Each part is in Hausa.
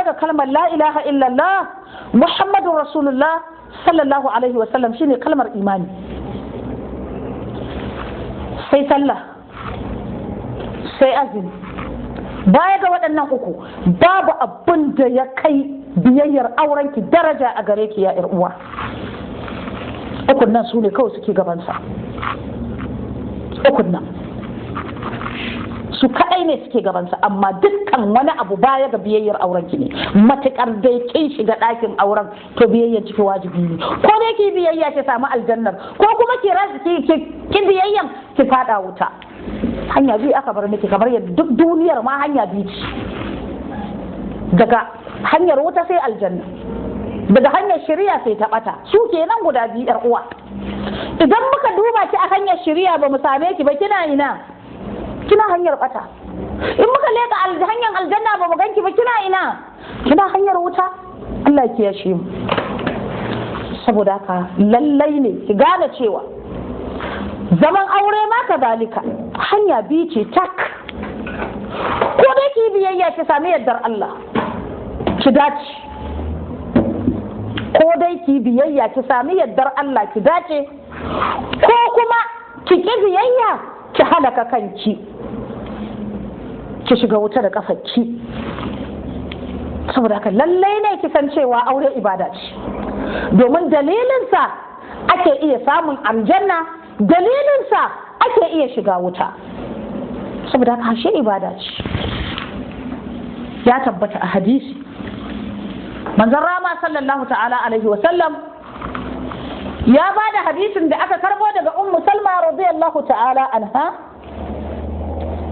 ga kalmar la ilaha illallah Muhammadun Rasulullah sallallahu alaihi wasallam shine kalmar imani. Sai sallah, sai azumi. Baya ga waɗannan uku babu abin da ya kai biyayyar aurenki daraja a gare ki ya ƴar uwa. Ukun nan su ne kawai suke gabansa. Ukun nan su kaɗai ne suke gabansa, amma dukkan wani abu baya ga biyayyar aurenki ne. Matuƙar dai kin shiga ɗakin auren to biyayyar ciki wajibi ne. Ko dai ki biyayya ki samu aljannar, ko kuma ki biyayyan ki faɗa wuta. Hanya biyu aka bar miki, kamar yadda duk duniyar ma hanya biyu ce. Daga hanyar wuta sai aljanna, daga hanyar shari'a sai ta ɓata. Su kenan guda biyu ƴar uwa. Idan muka duba ki a hanyar shari'a ba mu same ki ba, kina ina? Kina hanyar ɓata. In muka leƙa hanyar aljanna ba mu ganki ba, kina ina? Kina hanyar wuta. Allah ya kiyashe mu. Saboda haka lallai ne ki gane cewa zaman aure ma kazalika hanya biyu ce tak. Ko dai ki biyayya ki sami yardar Allah ki dace, ko dai ki biyayya ki sami yardar Allah ki dace, ko kuma ki biyayya ki halaka kanki ki shiga wuta da kafarki. Saboda haka lallai ne ki san cewa aure ibada ce, domin dalilinsa ake iya samun aljanna, dalilinsa ake iya shiga wuta. Saboda haka shi ibada ce. Ya tabbata a hadisi manzon rama sallallahu ta'ala alaihi wa sallam ya ba da hadisin da aka karbo daga ummu salma radiyallahu ta'ala anha.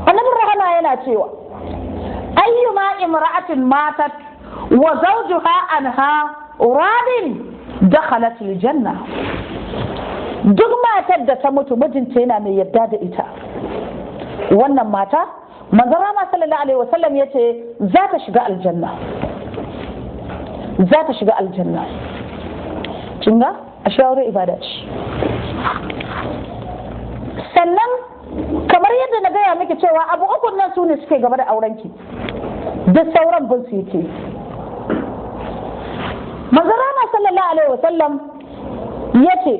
Annabi rahama yana cewa ayyuma imra'atin matat wa zawjuha anha radin dakhalat aljanna. Duk matar da ta mutu mijinta yana mai yarda da ita, wannan mata manzon rama sallallahu alaihi wa sallam yace za ta shiga aljanna, za ta shiga aljanna. Kinga a shawarar ibada ce. Sannan kamar yadda na gaya miki cewa abu ukun nan su ne suke gaba da aurenki, duk sauran bin su yake. Manzon rama sallallahu alaihi wasallam yace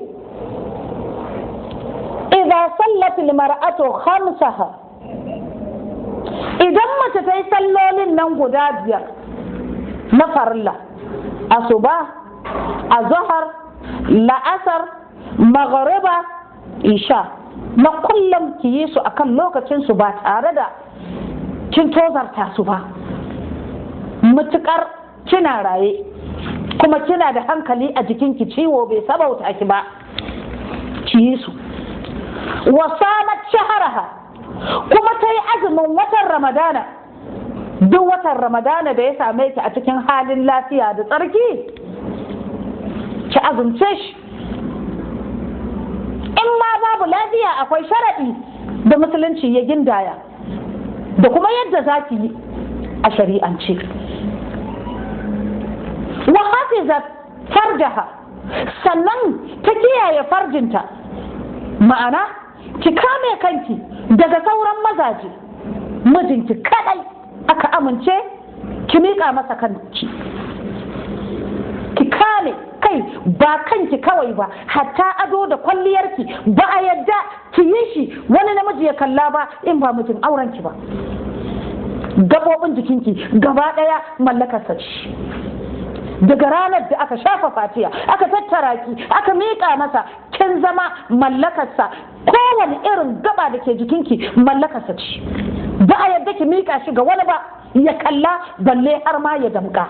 idza sallat almar'atu khamsaha, idan mace ta yi sallolin nan guda biyar na farilla, asuba, azhar, la'asar, maghriba, isha, na kullum ki yi su akan lokacin su ba tare da kin tozarta su ba, mutukar kina raye kuma kina da hankali a jikinki, ciwo bai sabauta ki ba, ki yi su. Wa samat shaharaha, kuma ta yi azumin watan ramadana, duk watan ramadana da ya same ki a cikin halin lafiya da tsarki ki azumce shi. In ma babu lafiya akwai sharaɗi da musulunci ya gindaya da kuma yadda za ki yi a shari'ance. Wa hafizat farjaha, sannan ta kiyaye farjinta, ma'ana ki kame kanki daga sauran mazaje, mijinki kadai aka amince ki miƙa masa kanki, ki kame kai, ba kanki kawai ba, hatta ado da kwalliyarki ba a yadda ki yi shi wani namiji ya kalla ba in ba mijin aurenki ba. Gabobin jikinki gaba ɗaya mallakarsa ce. Daga ranar da aka shafa fatiya aka tattara ki aka miƙa masa, kin zama mallakarsa. Kowane irin gaba da ke jikinki mallakarsa ce, ba a yadda ki miƙa shi ga wani ba ya kalla balle har ma ya damƙa.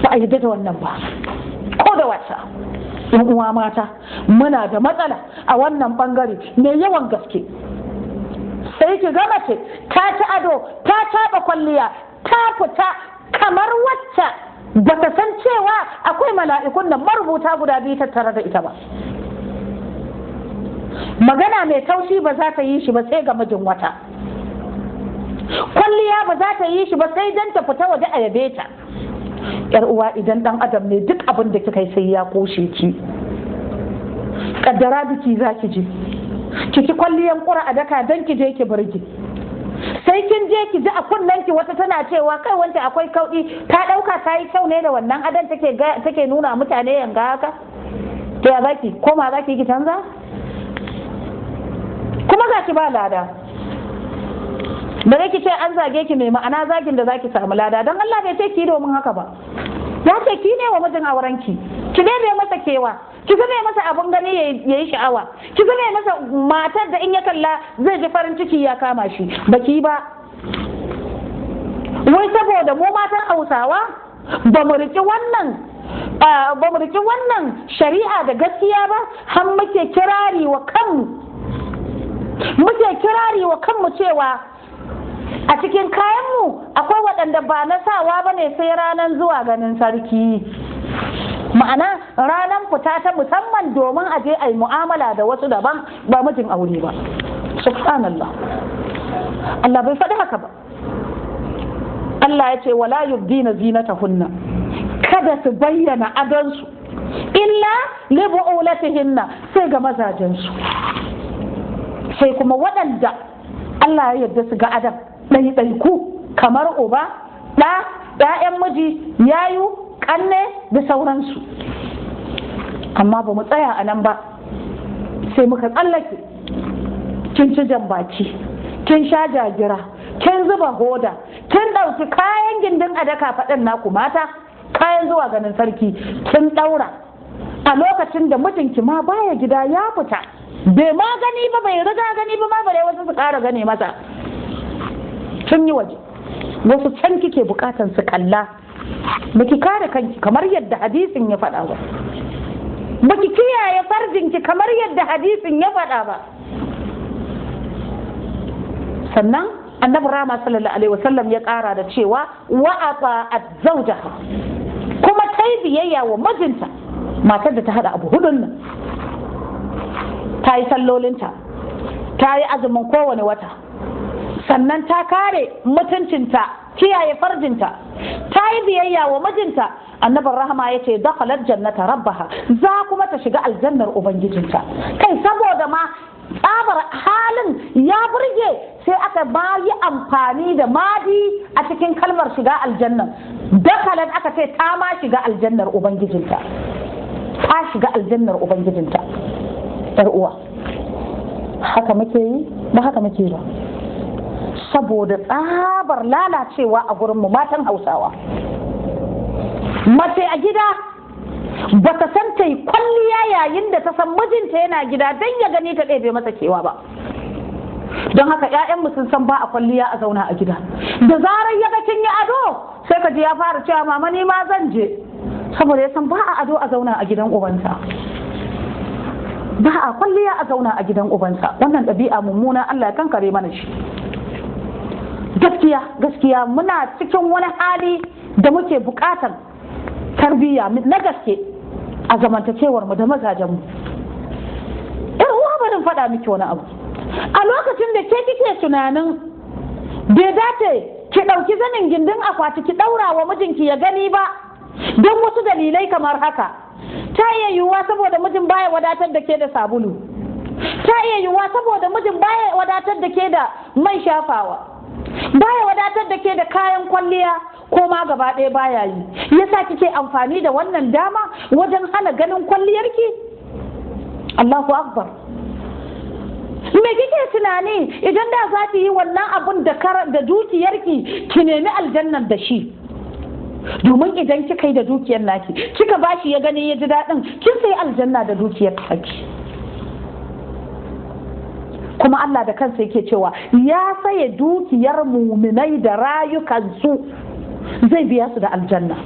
Ba a yadda da wannan ba, ko da wasa. Yan uwa mata muna da matsala a wannan bangare mai yawan gaske. Sai ki ga mace ta ci ado, ta taɓa kwalliya, ta fita kamar wacce ba ta san cewa akwai mala'ikun nan marubuta guda biyu tattare da ita ba. Magana mai taushi ba za ta yi shi ba sai ga mijin wata, kwalliya ba za ta yi shi ba sai dan ta fita waje a yabe ta. Yar uwa, idan dan adam ne duk abin da kika yi sai ya koshe ki. Kaddara biki za ki je, ki kwalliyan kura a daka dan ki je ki burge, sai sai kin je ki ji a kunnen ki wata tana cewa kai wanda akwai kauɗi, ta ɗauka ta yi kyau ne da wannan adan take nuna mutane yanga haka. To ya zaki koma zaki ki canza? Kuma ga ki ba lada. Da ki ce an zage ki mai ma'ana zagin da zaki samu lada, don Allah bai ce ki domin haka ba. Ya ce ki ne wa mijin aurenki, ki bai masa kewa, ki zame masa abun gani ya yi sha'awa, ki zame masa matar da in ya kalla zai ji farin ciki ya kama shi. Baki ba. Wai saboda mu matan Hausawa ba mu riki wannan shari'a da gaskiya ba, har muke kirari wa kanmu cewa a cikin kayanmu akwai waɗanda ba na sawa ba ne sai ranar zuwa ganin sarki, ma'ana ranar fita ta musamman domin a je a yi mu'amala da wasu daban ba mijin aure ba. Subhanallah, Allah bai faɗi haka ba. Allah ya ce wala yubdina zinatahunna, kada su bayyana adonsu illa li bu'ulatihinna, sai ga mazajensu, sai kuma waɗanda Allah ya yarda su ga adam ɗaiɗaiku kamar uba, ɗa, ‘ya'yan miji, yayu, ƙanne da sauransu. Amma ba mu tsaya a nan ba, sai muka tsallake. Kin ci jambaki, kin sha jagira, kin zuba hoda, kin ɗauki kayan gindin adaka faɗin naku mata, kayan zuwa ganin sarki, kin ɗaura a lokacin da mijinki ma baya gida ya fita, bai ma gani ba, bai riga gani ba ma bare wasu su ƙara gane masa. Sun yi waje, wasu can kike bukatan su kalla, baki kare kanki kamar yadda hadisin ya faɗa ba, baki kiyaye farjinki kamar yadda hadisin ya faɗa ba. Sannan annabi Rama sallallahu alaihi wasallam ya ƙara da cewa wa ata'at zawjaha, kuma ta yi biyayya wa mijinta, matar da ta haɗa abu hudun nan, ta yi sallolinta, ta yi azumin kowane wata, sannan ta kare mutuncinta, kiyaye farjinta, ta yi biyayya wa mijinta. Annabin rahama ya ce dakhalat jannata rabbaha, za kuma ta shiga aljannar ubangijinta. Kai saboda ma tsabar halin ya burge sai aka ba yi amfani da madi a cikin kalmar shiga aljanna. Dakhalat aka ce ta ma shiga aljannar ubangijinta, ta shiga aljannar ubangijinta. Yar uwa, haka muke yi ba haka muke ba, saboda tsabar lalacewa a gurinmu matan Hausawa. Mace a gida ba ta san ta yi kwalliya yayin da ta san mijinta yana gida don ya gani ta ɗebe masa kewa ba. Don haka ‘ya'yanmu sun san ba a kwalliya a zauna a gida, da zarar ya ga kin yi ado sai ka ji ya fara cewa mama ni ma zan je, saboda ya san ba a ado a zauna a gidan ubansa, ba a kwalliya a zauna a gidan ubansa. Wannan ɗabi'a mummuna Allah ya kankare mana shi. Gaskiya muna cikin wani hali da muke buƙatar tarbiyya na gaske a zamantakewar mu da mazajen mu. Uwa barin faɗa miki wani abu, a lokacin da ke kike tunanin bai dace ki ɗauki zanin gindin akwati ki ɗaura wa mijinki ya gani ba don wasu dalilai kamar haka. Ta iya yiwuwa saboda mijin baya wadatar da ke da sabulu, ta iya yiwuwa saboda mijin baya wadatar da ke da mai shafawa, baya wadatar da ke da kayan kwalliya, ko ma gaba ɗaya baya yi. Yasa kike amfani da wannan dama wajen hana ganin kwalliyarki? Allahu akbar. Me kike tunani idan da za ki yi wannan abun da dukiyarki ki nemi aljannan da shi? Domin idan kika yi da dukiyar naki kika bashi ya gani ya ji daɗin, kin sai aljanna da dukiyar ki. Kuma Allah da kansa yake cewa ya saye dukiyar muminai da rayukansu, zai biya su da aljanna.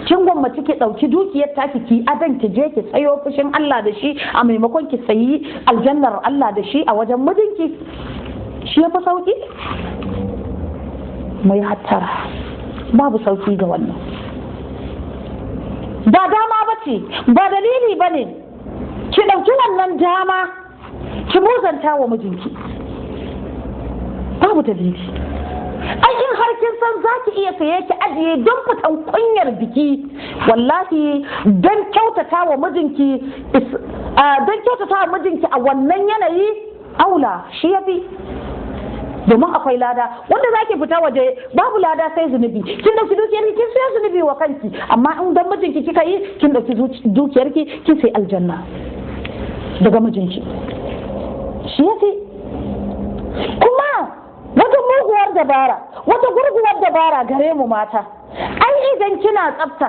Kin gwammaci ki ɗauki dukiyar taki ki adan ki je ki sayo fushin Allah da shi a maimakon ki sayi aljannar Allah da shi a wajen mijinki? Shi ya fi sauki? Mai hattara, babu sauki ga wannan. Ba dama ba ce, ba dalili ba ne ki ɗauki wannan dama ki muzanta wa mijinki, babu dalili. Ai in har kin san za ki iya saye ki ajiye don fitan kunyar biki, wallahi don kyautata wa mijinki a wannan yanayi aula shi yafi. domin akwai lada. Wanda zaki fita waje babu lada sai zunubi, kin dauki dukiyarki kin sai zunubi wa kanki, amma in dan mijinki kika yi kin dauki dukiyarki kin sai aljanna daga mijinki. Shi yafi. Kuma wata muguwar dabara, wata gurguwar dabara gare mu mata, ai idan kina tsafta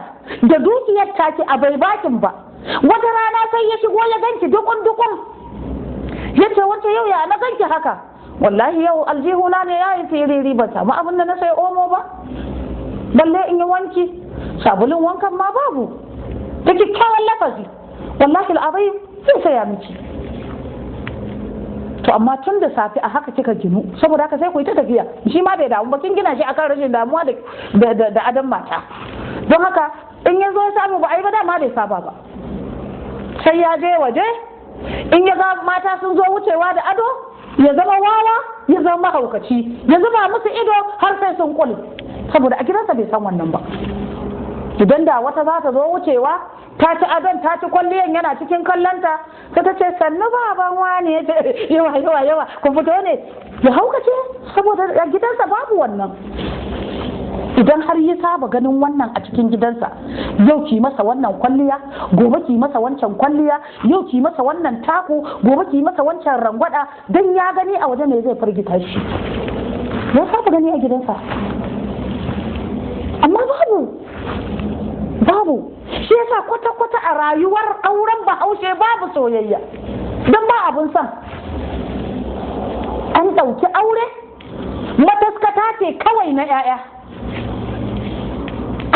da dukiyar taki a bai bakin ba, wata rana sai ya shigo ya ganki dukun yace wace yau ya na ganki haka, wallahi yau aljihuna ne yayi firiri ba samu abin da na sai omo ba, balle in yi wanki, sabulun wankan ma babu, da kyakkyawan lafazi wallahi al'azim zai saya miki. To amma tun da safi a haka kika ginu, saboda haka sai ku yi ta tafiya, shi ma bai damu ba, kin gina shi akan rashin damuwa da adam mata. Don haka in ya zo ya samu ba a yi ba dama bai saba ba, sai ya je waje in ya ga mata sun zo wucewa da ado ya zama wawa, ya zama mahaukaci, ya zuba musu ido har sai sun kule, saboda a gidansa bai san wannan ba. Idan da wata za ta zo wucewa ta ci adon ta ci kwalliyan yana cikin kallonta, sai ta ce sannu baban wani, ya ce yawa ku fito ne, ya haukace saboda a gidansa babu wannan. Idan har ya saba ganin wannan a cikin gidansa, yau ki masa wannan kwalliya, gobe ki masa wancan kwalliya, yau ki masa wannan taku, gobe ki masa wancan rangwada, dan ya gani a waje ne zai firgita shi. Ya saba gani a gidansa, amma babu. Shi yasa kwata-kwata a rayuwar auren Bahaushe babu soyayya, don ba abun son. An ɗauki aure mataskata ce kawai na 'ya'ya.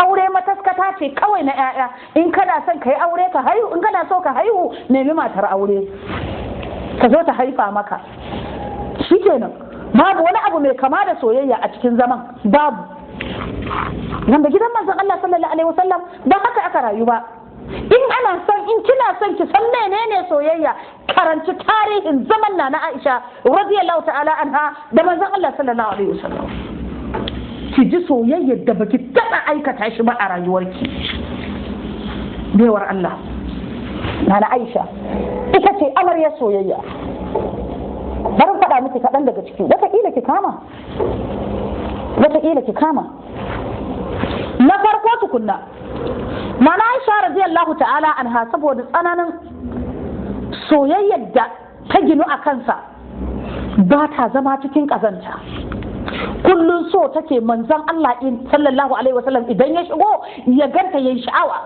Aure mataskata ce kawai na 'ya'ya. In kana son ka yi aure ka haihu, in kana so ka haihu nemi matar aure ka zo ta haifa maka, shi kenan. Babu wani abu mai kama da soyayya a cikin zaman, babu. Wanda gidan manzon Allah sallallahu alaihi wasallam ba haka aka rayu ba. In ana son, in kina son ki san menene soyayya, karanci tarihin zaman na Aisha radiyallahu ta'ala anha da manzon Allah sallallahu alaihi wasallam. Ki ji soyayyar da baki taɓa aikata shi ba a rayuwarki. Baiwar Allah na Aisha ita ce amaryar soyayya. Bari faɗa miki kaɗan daga ciki, wataƙila ki kama. Na farko tukunna, Nana Aisha radiyallahu ta'ala anha saboda tsananin soyayyar da ta ginu a kansa ba ta zama cikin ƙazanta. Kullum so take manzon Allah sallallahu alaihi wasallam idan ya shigo ya ganta yayin sha'awa.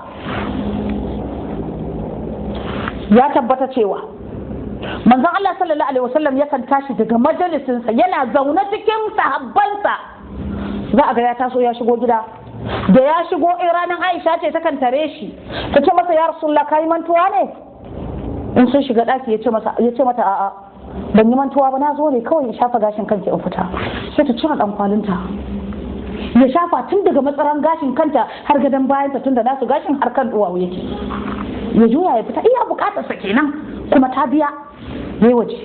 Ya tabbata cewa manzon Allah sallallahu alaihi wasallam yakan tashi daga majalisinsa yana zaune cikin sahabbansa, za a ga ya taso ya shigo gida. Da ya shigo ranar Aisha ce takan tare shi ta ce masa ya Rasulullah kai mantuwa ne? In sun shiga ɗaki ya ce mata a'a ban yi mantuwa ba, na zo ne kawai in shafa gashin kanki in fita. Sai ta cire ɗan kwalinta ya shafa tun daga matsaran gashin kanta har gadon bayanta, tun da nasu gashin har kan duwawu yake, ya juya ya fita, iya bukatarsa kenan kuma ta biya ne waje.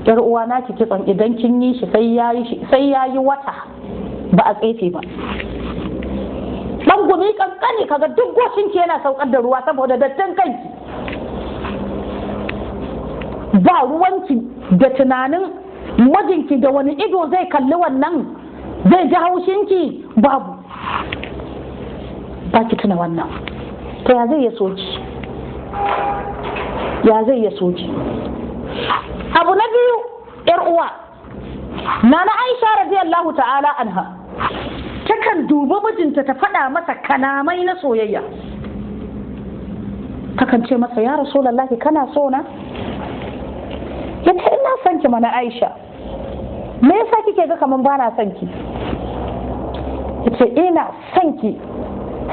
Yar uwa na ki kitson idan kin yi shi sai yayi wata ba a tsefe ba. Dan gumi kankani kaga duk goshin ki yana saukar da ruwa saboda dattin kanki. Ba ruwanki da tunanin mijinki da wani ido zai kalli wannan, zai ji haushinki, babu. Ba ki tuna wannan. To ya zai ya soki? Abu na biyu, yar uwa, Nana Aisha radiyallahu ta'ala anha takan dubi mijinta ta faɗa masa kalamai na soyayya. Takan ce masa ya Rasulullahi kana so na? Yace ina son ki mana Aisha. Me yasa kike ga kaman bana son ki? Yace ina son ki.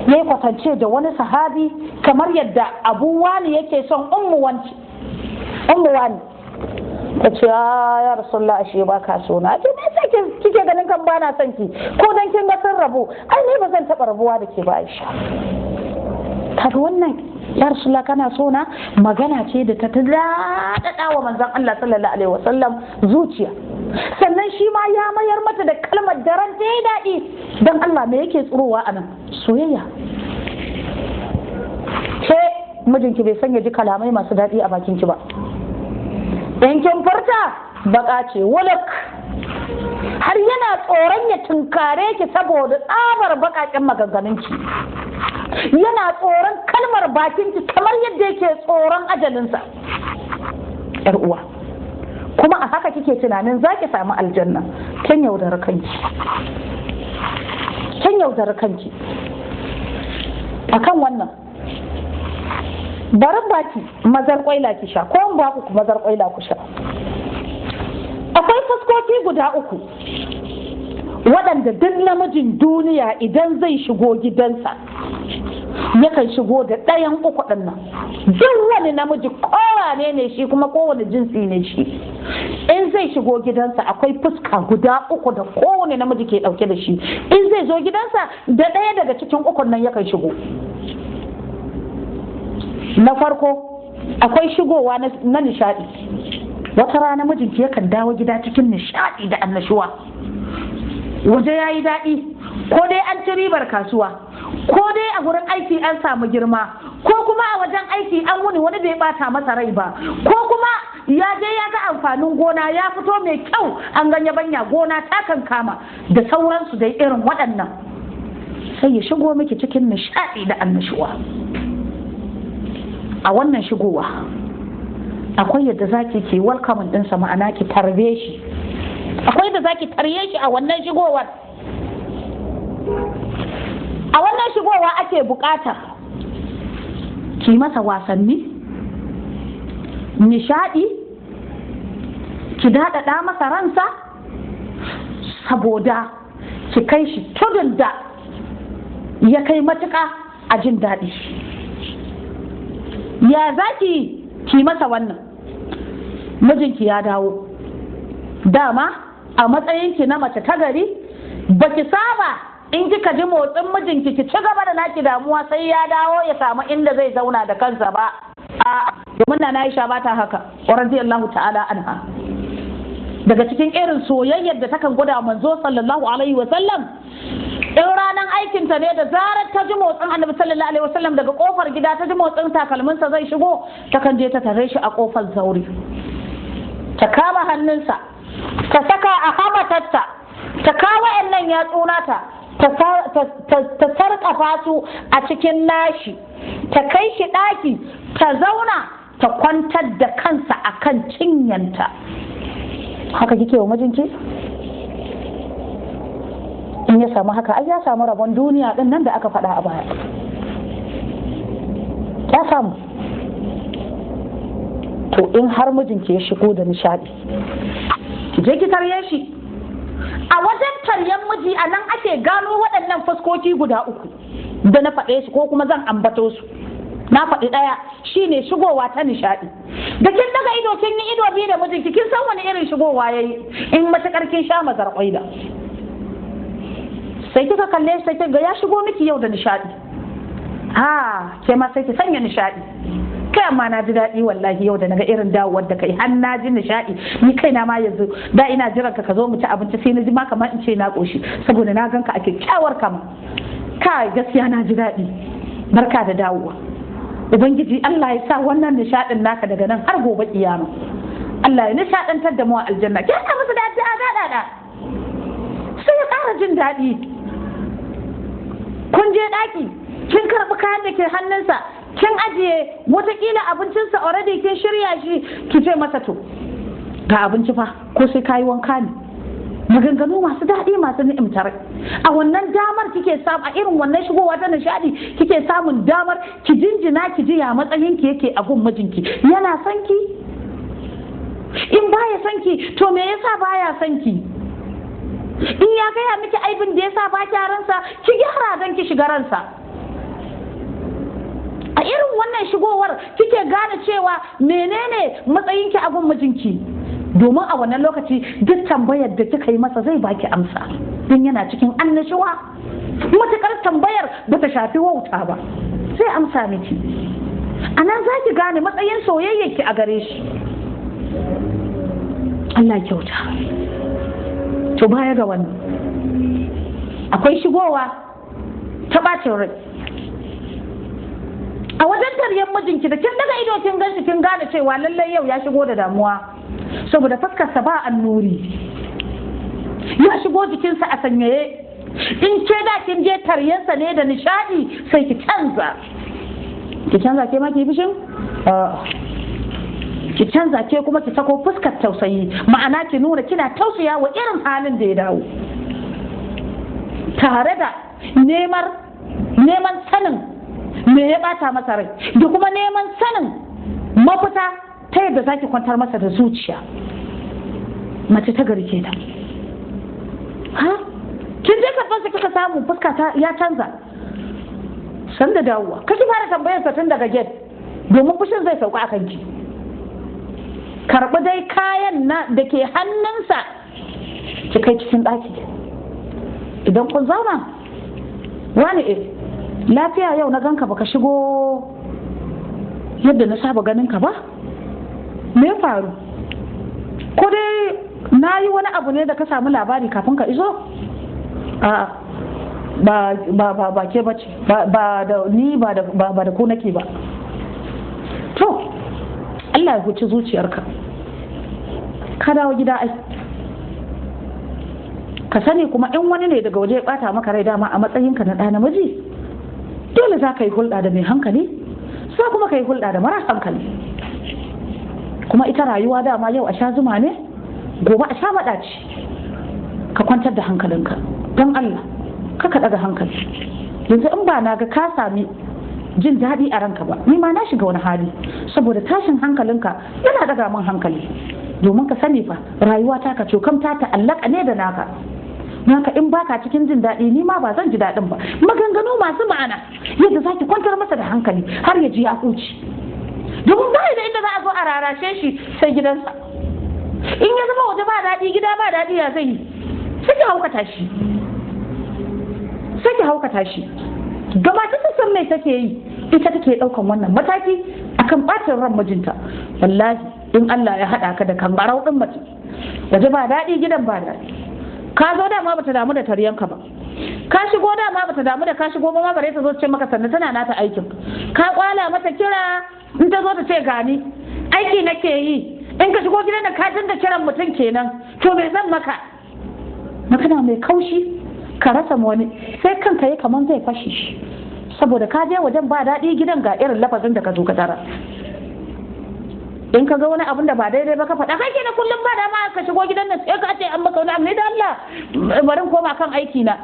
Yayi kwatance da wani sahabi kamar yadda Abu Wani yake son Ummu Wani. Ta ce ya Rasulullah ashe ba ka so na. Ce me yasa kike ganin kan bana son ki? Ko dan kin ga sun rabu, ai ne ba zan taɓa rabuwa da ke ba Aisha. Kaga wannan ya Rasulullah kana so na magana ce da ta daɗaɗa wa manzon Allah sallallahu alaihi wasallam zuciya. Sannan shi ma ya mayar mata da kalmar daren ta yi daɗi. Dan Allah me yake tsirowa a nan? Soyayya. Ke mijinki bai sanya ji kalamai masu daɗi a bakinki ba. In kin furta baka ce wulak, har yana tsoron ya tunkare ki saboda tsabar bakaken maganganunki, yana tsoron kalmar bakinki kamar yadda yake tsoron ajalinsa. Yar uwa, kuma a haka kike tunanin zaki samu aljanna, kin yaudara kanki, kin yaudara kanki. Akan wannan barin baki mazar kwaila ki sha, ko in ba ku mazar kwaila ku sha. Akwai fuskoki guda uku waɗanda duk namijin duniya idan zai shigo gidansa yakan shigo da ɗayan uku ɗin nan. Duk wani namiji, kowane ne shi kuma kowane jinsi ne shi, in zai shigo gidansa akwai fuska guda uku da kowane namiji ke ɗauke da shi. In zai zo gidansa da ɗaya daga cikin ukun nan yakan shigo. Na farko akwai shigowa na nishaɗi. Wata rana mijinki yakan dawo gida cikin nishaɗi da annashuwa, waje ya yi daɗi, ko dai an ci ribar kasuwa, ko dai a gurin aiki an samu girma, ko kuma a wajen aiki an wuni wani bai bata masa rai ba, ko kuma ya je ya ga amfanin gona ya fito mai kyau, an ganye banya gona ta kan kama da sauransu dai irin waɗannan. Sai ya shigo miki cikin nishaɗi da annashuwa. A wannan shigowa akwai yadda zaki ke welcome ɗinsa, ma'ana ki tarbe shi, akwai yadda zaki tarye shi a wannan shigowar. A wannan shigowa ake bukata ki masa wasanni, nishadi, ki daɗaɗa masa ransa, saboda ki kai shi tudun da ya kai matuƙa a jin daɗi. Ya zaki ki masa wannan? Mijinki ya dawo, dama a matsayinki na mace ta gari baki saba in kika ji motsin mijinki ki ci gaba da naki damuwa sai ya dawo ya samu inda zai zauna da kansa ba. A domin na Aisha ba ta haka, wa radiyallahu ta'ala anha. Daga cikin irin soyayyar da takan gwada manzo sallallahu alaihi wa sallam, in ranar aikinta ne da zarar ta ji motsin annabi sallallahu alaihi wa sallam daga kofar gida, ta ji motsin takalminsa zai shigo, takan je ta tare shi a kofar zauri, ta kama hannunsa, ta saka a hamatarta, ta kawo nan yatsu nata, ta sarƙafa su a cikin nashi, ta kai shi ɗaki, ta zauna, ta kwantar da kansa akan cinyanta. Haka kike wa mijinki? In ya samu haka, ai ya samu rabon duniya din nan da aka faɗa a baya, ya samu. To in har mijinki ya shigo da nishadi, ki je ki tarye shi. A wajen taryen miji a nan ake gano waɗannan fuskoki guda uku da na faɗe su, ko kuma zan ambato su. Na faɗi ɗaya shine shigowa ta nishadi. Da kin daga ido kin yi ido biyu da mijinki, kin san wani irin shigowa yayi, in matuƙar kin sha mazar ƙwaida. Sai kika kalle shi sai ga ya shigo miki yau da nishadi. Ke ma sai ki sanya nishadi. Kai amma na ji daɗi wallahi yau da naga irin dawowar da kai, har na ji nishadi. Ni kaina ma yanzu da ina jiran ka zo mu ci abinci, sai na ji ma kamar in ce na koshi saboda na ganka a kyakkyawar kama. Kai gaskiya na ji daɗi. Barka da dawowa. Ubangiji Allah ya sa wannan nishadin naka daga nan har gobe kiyama. Allah ya nishadantar da mu a aljanna. Kin ka musu daɗi a daɗaɗa. Sai ya ƙara jin daɗi. Kun je ɗaki, kin karɓi kayan da ke hannunsa, kin ajiye watakila abincinsa already kin shirya shi, ki ce masa to ga abinci fa, ko sai kayi wanka ne. Maganganu masu daɗi masu ni'imtar. A wannan damar kike samu, a irin wannan shigowa ta nishadi kike samun damar ki jinjina, ki ji ya matsayinki yake a gun mijinki. Yana son ki? In baya son ki, to me yasa baya son ki? In ya gaya miki aibin da yasa ba ki ransa, ki gyara don ki shiga ransa. A irin wannan shigowar kike gane cewa menene matsayinki a gun mijinki, domin a wannan lokaci duk tambayar da kika yi masa zai baki amsa, din yana cikin annashuwa. Matukar tambayar ba ta shafi wauta ba, zai amsa miki. A nan za ki gane matsayin soyayyarki a gare shi. Allah kyauta. To baya ga wannan akwai shigowa ta bacin rai. A wajen taryen mijinki da kin daga ido kin ganshi, kin gane cewa lallai yau ya shigo da damuwa, saboda fuskarsa ba annuri, ya shigo jikinsa a sanyaye. In ke da kin je taryensa ne da nishadi sai ki canza ke ma ki bishin ki canza ke kuma ki sako fuskar tausayi, ma'ana ki nuna kina tausaya wa irin halin da ya dawo, tare da neman sanin me ya bata masa rai da kuma neman sanin mafita ta yadda zaki kwantar masa da zuciya. Mace ta gari ke ta kin je karfansa kika samu fuska ta ya canza, san da dawowa kake fara tambayar sa tun daga gate domin fushin zai sauka a kanki. Karɓi dai kayan da ke hannunsa ki kai cikin ɗaki. Idan kun zauna, wani lafiya yau na ganka baka shigo yadda na saba ganin ka ba, me ya faru? Ko dai na yi wani abu ne da ka samu labari kafin ka iso? A'a, ba ke bace, ba da ni ba da ku nake ba. To Allah ya huci zuciyarka, ka dawo gida ai. Ka sani kuma in wani ne daga waje ya bata maka rai, dama a matsayinka na ɗa namiji dole za ka yi hulɗa da mai hankali, sai kuma ka yi hulɗa da mara hankali. Kuma ita rayuwa dama yau a sha zuma ne, gobe a sha maɗaci. Ka kwantar da hankalinka don Allah, ka ɗaga hankali. Yanzu in ba na ga ka sami jin daɗi a ranka ba, ni ma na shiga wani hali, saboda tashin hankalinka yana daga min hankali. Domin ka sani fa rayuwa ta ka cokam ta ta'allaka ne da naka. Naka in baka cikin jin daɗi, ni ma ba zan ji daɗin ba. Maganganu masu ma'ana yadda zaki kwantar masa da hankali har ya ji ya huce. Domin ba da inda za a zo a rarashe shi sai gidansa. In ya zama waje ba daɗi, gida ba daɗi, ya zai yi? Sai ki haukata shi. Gaba ta san mai take yi, ita take ɗaukan wannan mataki akan ɓacin ran mijinta. Wallahi in Allah ya haɗa ka da kangarau ɗin mace, waje ba daɗi, gidan ba daɗi. Ka zo dama bata damu da taryanka ba, ka shigo dama bata damu da ka shigo ba, ma bare ta zo ce maka sannan tana nata aikin. Ka kwala mata kira, in ta zo ta ce gani aiki nake yi, in ka shigo gidan da ka da kiran mutum kenan, to me zan maka? Magana mai kaushi ka rasa wani, sai kanka yi kaman zai fashe shi, saboda ka je wajen ba daɗi, gidan ga irin lafazin da ka zo ka tara. In ka ga wani abin da ba daidai ba ka faɗa, kai kenan kullum ba dama ka shigo gidan nan sai ka ce an maka wani abu ne da Allah bari koma kan aiki na,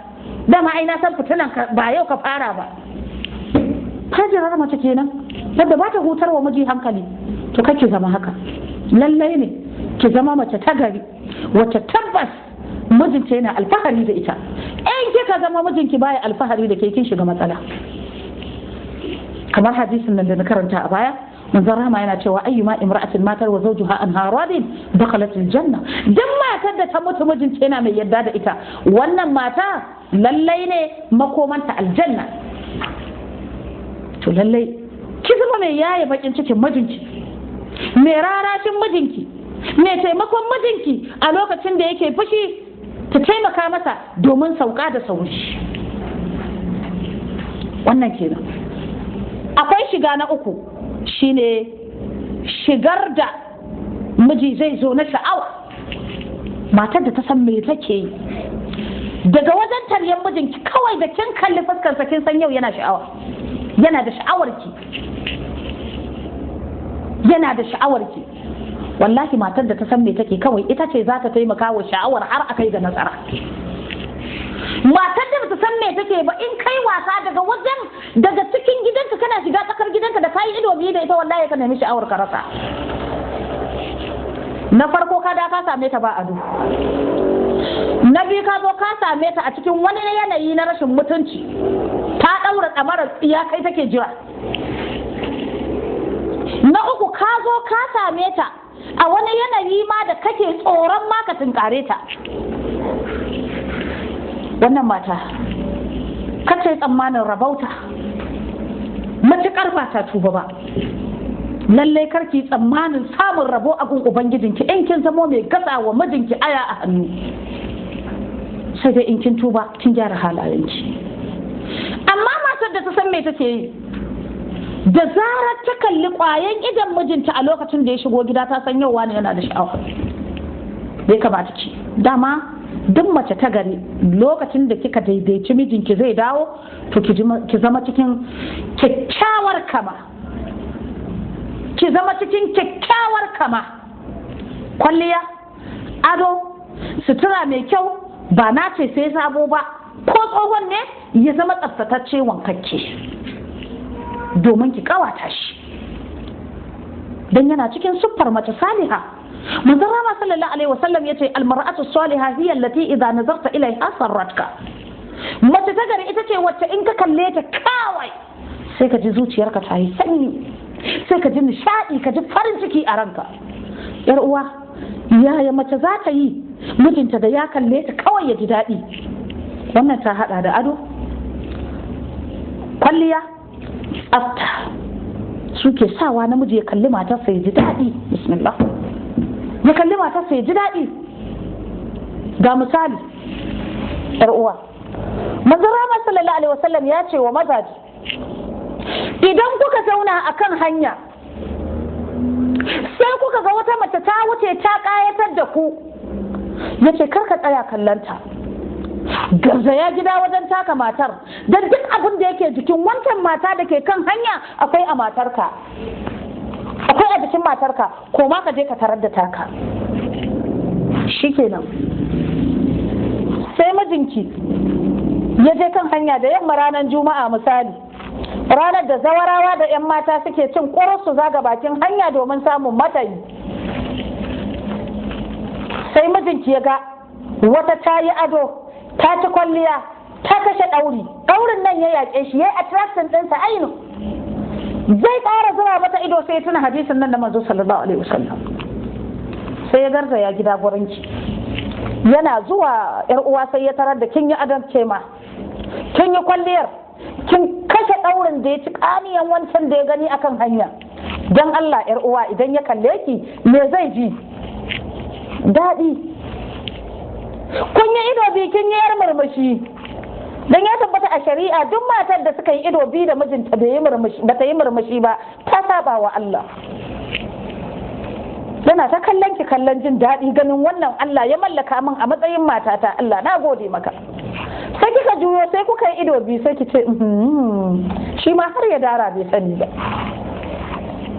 dama ai na san fitilan ka ba yau ka fara ba. Fajirar mace kenan yadda ba ta hutar wa miji hankali. To kake zama haka, lallai ne ki zama mace ta gari wacce tabbas mijinta yana alfahari da ita. In kika zama mijinki baya alfahari da ke, kin shiga matsala. Kamar hadisin nan da na karanta a baya, manzon rahama yana cewa ayyuma imra'atin matar wa zawjuha anha radin dakhalat aljanna. Dan matar da ta mutu mijinta yana mai yarda da ita, wannan mata lallai ne makomanta aljanna. To lallai ki zama mai yaye bakin cikin mijinki, mai rarashin mijinki, mai taimakon mijinki a lokacin da yake fushi, ta taimaka masa domin sauka da sauri. Wannan kenan. Akwai shiga na uku, shine shigar da miji zai zo na sha'awa. Matar da ta san me take yi, daga wajen taryen mijinki kawai da kin kalli fuskarsa kin san yau yana sha'awa, yana da sha'awarki. Wallahi matar da ta san me take kawai ita ce za ta taimaka wa sha'awar har a kai ga nasara. Matar da bata san me take ba, in kai wasa daga cikin gidanka kana shiga tsakar gidanka da kayi ido biyu da ita, wallahi ka nemi sha'awar ka rasa. Na farko ka da ka same ta ba ado, na biyu ka zo ka same ta a cikin wani yanayi na rashin mutunci, ta daura tsamarar tsiya kai take jira. Na uku ka zo ka same ta a wani yanayi ma da kake tsoron ma ka tunkare ta. Wannan mata kace tsammanin rabauta, matuƙar ba ta tuba ba. Lallai karki tsammanin samun rabo a gun ubangijinki in kin zamo mai gasa wa mijinki aya a hannu, sai dai in kin tuba kin gyara halayenki. Amma matar da ta san me take yi, da zarar ta kalli ƙwayan idan mijinta a lokacin da ya shigo gida, ta san yau wani yana da sha'awa. ya kamata ki dama duk mace ta gari lokacin da kika daidaici mijinki zai dawo to ki zama cikin kyakkyawar kama, ki zama cikin kyakkyawar kama, kwalliya, ado, sutura mai kyau, ba na ce sai sabo ba, ko tsohon ne ya zama tsaftatacce wankakke domin ki kawata shi, don yana cikin siffar mace saliha. manzon Rama sallallahu alaihi wasallam yace almar'atu salihah hiya allati idza nazarta ilayha sarratka. Mace ta gari ita ce wacce in ka kalle ta kawai sai ka ji zuciyarka ta yi sanyi, sai ka ji nishadi, ka ji farin ciki a ranka. Yar uwa, yaya mace za ta yi mijinta da ya kalle ta kawai ya ji daɗi? Wannan ta hada da ado, kwalliya, tsafta suke sawa namiji ya kalli matarsa ya ji daɗi. Bismillah, ya kalli matarsa ya ji daɗi. Ga misali, yar uwa, manzon Rama sallallahu alaihi wasallam ya ce wa mazaji, idan kuka zauna akan hanya sai kuka ga wata mace ta wuce ta ƙayatar da ku, yace kar ka tsaya kallanta, garzaya gida wajen taka matar, don duk abin da yake jikin wancan mata da ke kan hanya akwai a matarka, akwai a jikin matarka, ko ma ka je ka tarar da taka. Shikenan sai mijinki ya je kan hanya da yamma ranar juma'a misali, ranar da zawarawa da 'yan mata suke cin ƙwarar su zaga bakin hanya domin samun matayi, sai mijinki ya ga wata ta yi ado, ta ci kwalliya, ta kashe ɗaurin nan ya yaƙe shi, ya yi attraction ɗinsa ainu, zai ƙara zura mata ido sai ya tuna hadisin nan da manzo sallallahu alaihi wasallam, sai ya garzaya gida gurinki. Yana zuwa yar uwa sai ya tarar da kin yi adon ma, kin yi kwalliyar, kin kashe ɗaurin da ya ci ƙaniyan wancan da ya gani akan hanya. Don Allah yar uwa, idan ya kalle ki me zai ji? Daɗi. Kun yi ido biyu kin yi yar murmushi, don ya tabbata a shari'a duk matar da suka yi ido biyu da mijinta ba ta yi murmushi ba ta saba wa Allah. Yana ta kallon ki kallon jin daɗi, ganin wannan Allah ya mallaka min a matsayin matata, Allah na gode maka. Sai kika juyo sai kuka yi ido biyu sai ki ce shi ma har ya dara bai sani ba.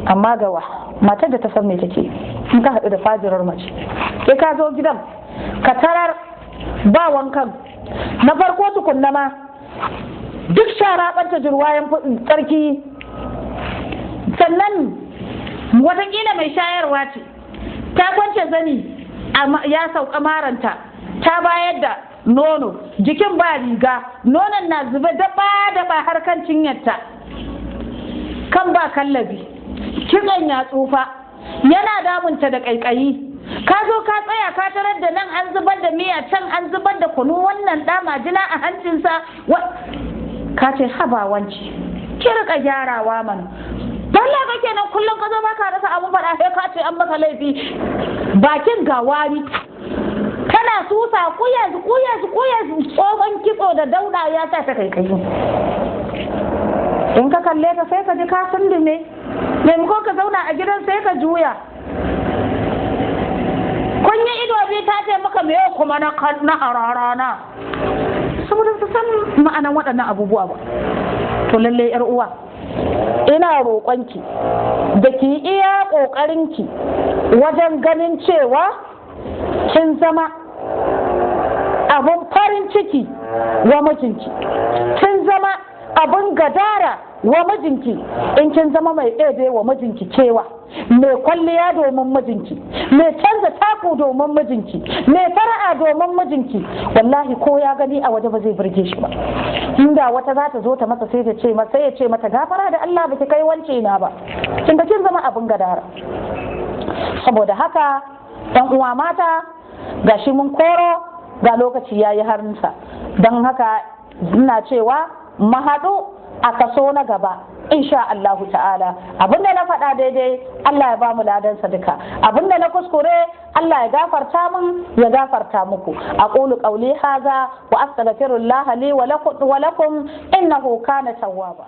Amma gawa matar da ta san me take, in ka haɗu da fajirar mace, sai ka zo gidan ka tarar ba wankan, na farko tukunna ma duk shara ɓanta jirwayen tsarki, sannan watakila mai shayarwa ce ta kwance zani ya sauka maranta, ta bayar da nono, jikin ba riga, nonon na zube daba har kan cinyarta, kan ba kallabi, kitson ya tsufa, yana damunta da ƙaiƙayi. Ka zo ka tsaya ka tarar da nan an zubar da miya, can an zubar da kunu, wannan dama jina a hancinsa, ka ce haba wanci ki rika gyarawa mana. Dalla kake nan kullum ka zo baka rasa abun faɗa, sai ka ce an maka laifi, bakin ga wari, kana susa kuyas tsohon kitso da dauda ya sa ta kai. In ka kalle ka sai ka ji ka sundume, maimako ka zauna a gidan sai ka juya. Kun yi ido biyu ta ce maka me kuma na hararana, saboda su san ma'anan waɗannan abubuwa ba. To lallai yar uwa, ina roƙonki da ki iya ƙoƙarinki wajen ganin cewa kin zama abun farin ciki wa mijinki, kin zama abun gadara wa mijinki, in kin zama mai ɗebe wa mijinki cewa, mai kwalliya domin mijinki, mai canza taku domin mijinki, mai fara'a domin mijinki, wallahi ko ya gani a waje ba zai burge shi ba. Inda wata za ta zo ta masa sai ya ce mata gafara da Allah baki kai wance na ba, kin ga kin zama abin gadara. Saboda haka ɗan uwa mata, gashi mun koro ga lokaci yayi harinsa, don haka ina cewa mu haɗu a kaso na gaba insha Allahu ta'ala. Abinda na faɗa daidai Allah ya bamu ladansa duka, abinda na kuskure Allah ya gafarta min ya gafarta muku. Aqulu qawli hadha wa astaghfirullah li wa lakum innahu kana tawwaba.